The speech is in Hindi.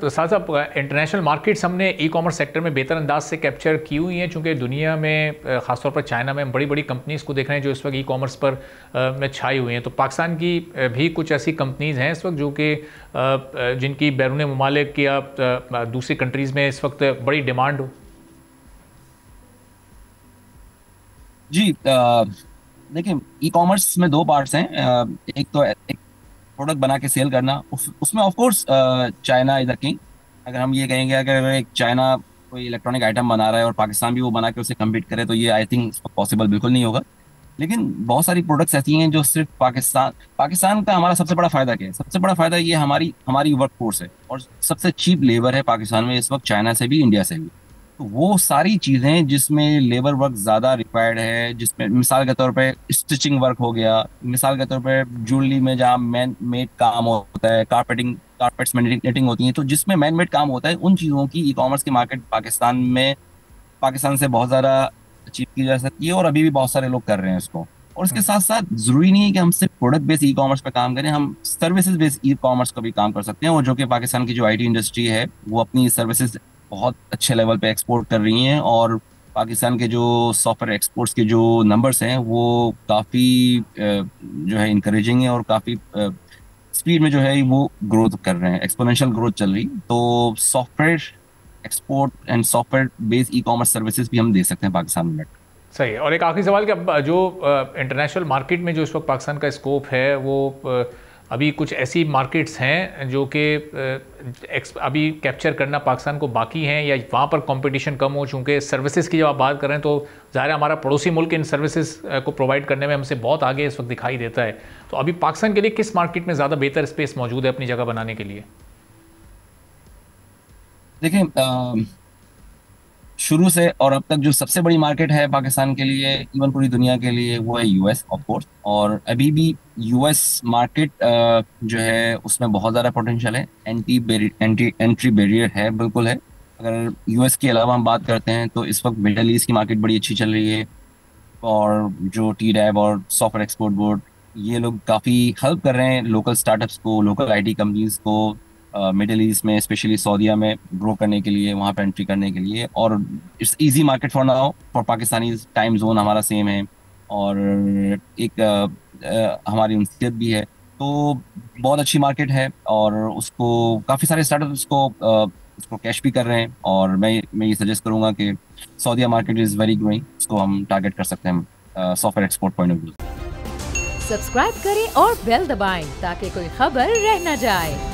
तो साथ साथ इंटरनेशनल मार्केट्स हमने ई कॉमर्स सेक्टर में बेहतर अंदाज से कैप्चर की हुई हैं, चूँकि दुनिया में ख़ासतौर पर चाइना में बड़ी बड़ी कंपनीज़ को देख रहे हैं जो इस वक्त ई कॉमर्स पर में छाई हुई हैं। तो पाकिस्तान की भी कुछ ऐसी कंपनीज़ हैं इस वक्त जो कि जिनकी बैरून ममालिक या दूसरी कंट्रीज़ में इस वक्त बड़ी डिमांड हो। जी देखिए, ई कॉमर्स में दो पार्ट्स हैं। एक तो एक प्रोडक्ट बना के सेल करना, उसमें of course China is the king. अगर हम ये कहेंगे, अगर एक चाइना कोई इलेक्ट्रॉनिक आइटम बना रहा है और पाकिस्तान भी वो बना के उसे कम्पीट करे, तो ये आई थिंक पॉसिबल बिल्कुल नहीं होगा। लेकिन बहुत सारी प्रोडक्ट्स ऐसी हैं जो सिर्फ पाकिस्तान पाकिस्तान का हमारा सबसे बड़ा फायदा क्या है? सबसे बड़ा फायदा ये हमारी हमारी वर्क फोर्स है, और सबसे चीप लेबर है पाकिस्तान में इस वक्त, चाइना से भी, इंडिया से भी। तो वो सारी चीजें जिसमें लेबर वर्क ज्यादा रिक्वायर्ड है, जिसमें मिसाल के तौर पे स्टिचिंग वर्क हो गया, मिसाल के तौर पे ज्वेलरी में जहाँ मैन मेड काम होता है, कारपेट्स में निटिंग होती है, तो जिसमें मैन मेड काम होता है, उन चीजों की ई कॉमर्स की मार्केट पाकिस्तान से बहुत ज्यादा अचीव की जा सकती है, और अभी भी बहुत सारे लोग कर रहे हैं इसको। और इसके साथ साथ जरूरी नहीं है कि हम सिर्फ प्रोडक्ट बेस्ड ई कॉमर्स पे काम करें, हम सर्विसेज बेस्ड ई कॉमर्स का भी काम कर सकते हैं। और जो कि पाकिस्तान की जो आईटी इंडस्ट्री है, वो अपनी सर्विसेज बहुत अच्छे लेवल पे एक्सपोर्ट कर रही हैं, और पाकिस्तान के जो सॉफ्टवेयर एक्सपोर्ट्स के जो नंबर्स हैं वो काफ़ी जो है इंकरेजिंग है, और काफ़ी स्पीड में जो है वो ग्रोथ कर रहे हैं, एक्सपोनेंशियल ग्रोथ चल रही। तो software export and software based e commerce services भी हम दे सकते हैं पाकिस्तान में। सही है। और एक आखिरी सवाल कि अब जो इंटरनेशनल मार्केट में जो इस वक्त पाकिस्तान का स्कोप है वो अभी कुछ ऐसी मार्केट्स हैं जो कि अभी कैप्चर करना पाकिस्तान को बाकी हैं, या वहाँ पर कंपटीशन कम हो? चूँकि सर्विसेज की जब आप बात करें तो ज़ाहिर है हमारा पड़ोसी मुल्क इन सर्विसेज को प्रोवाइड करने में हमसे बहुत आगे इस वक्त दिखाई देता है। तो अभी पाकिस्तान के लिए किस मार्केट में ज़्यादा बेहतर स्पेस मौजूद है अपनी जगह बनाने के लिए? देखिए, शुरू से और अब तक जो सबसे बड़ी मार्केट है पाकिस्तान के लिए, इवन पूरी दुनिया के लिए, वो है यूएस ऑफ कोर्स। और अभी भी यूएस मार्केट जो है उसमें बहुत ज़्यादा पोटेंशियल है, एंट्री बैरियर है, बिल्कुल है। अगर यूएस के अलावा हम बात करते हैं तो इस वक्त मिडल ईस्ट की मार्केट बड़ी अच्छी चल रही है, और जो टी डैब और सॉफ्टवेयर एक्सपोर्ट बोर्ड, ये लोग काफ़ी हेल्प कर रहे हैं लोकल स्टार्टअप्स को, लोकल आईटी कंपनीज को मिडिल ईस्ट में, स्पेशली सऊदीया में ग्रो करने के लिए, वहाँ पर एंट्री करने के लिए। और it's easy market for now for Pakistani, time zone हमारा सेम है, और एक हमारी उनसीयत भी है। तो बहुत अच्छी मार्केट है, और उसको काफ़ी सारे स्टार्टअप उसको कैश भी कर रहे हैं। और मैं ये सजेस्ट करूंगा कि सऊदीया मार्केट इज़ वेरी ग्रोइंग, उसको हम टारगेट कर सकते हैं software export point of view. Subscribe करें और बेल दबाएं ताकि कोई खबर रह न जाए।